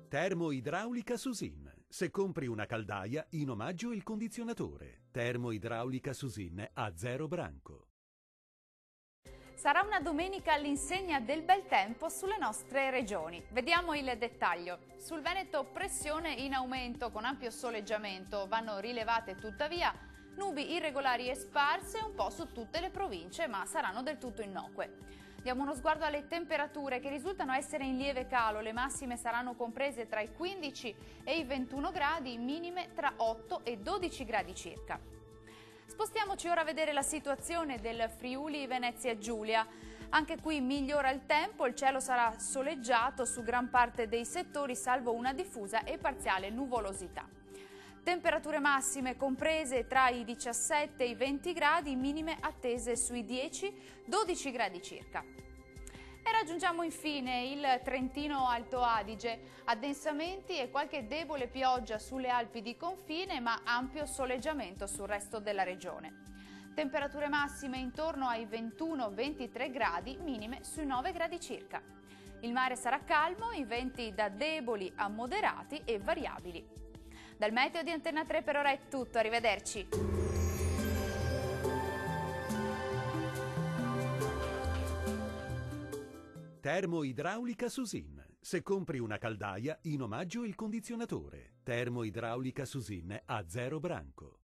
Termoidraulica Susin. Se compri una caldaia, in omaggio il condizionatore. Termoidraulica Susin a zero branco. Sarà una domenica all'insegna del bel tempo sulle nostre regioni. Vediamo il dettaglio. Sul Veneto pressione in aumento con ampio soleggiamento. Vanno rilevate tuttavia nubi irregolari e sparse un po' su tutte le province, ma saranno del tutto innocue. Diamo uno sguardo alle temperature che risultano essere in lieve calo. Le massime saranno comprese tra i 15 e i 21 gradi, minime tra 8 e 12 gradi circa. Spostiamoci ora a vedere la situazione del Friuli Venezia Giulia. Anche qui migliora il tempo, il cielo sarà soleggiato su gran parte dei settori salvo una diffusa e parziale nuvolosità. Temperature massime comprese tra i 17 e i 20 gradi, minime attese sui 10-12 gradi circa. E raggiungiamo infine il Trentino Alto Adige, addensamenti e qualche debole pioggia sulle Alpi di confine, ma ampio soleggiamento sul resto della regione. Temperature massime intorno ai 21-23 gradi, minime sui 9 gradi circa. Il mare sarà calmo, i venti da deboli a moderati e variabili. Dal meteo di Antenna 3 per ora è tutto, arrivederci! Termoidraulica Susin. Se compri una caldaia, in omaggio il condizionatore. Termoidraulica Susin a zero branco.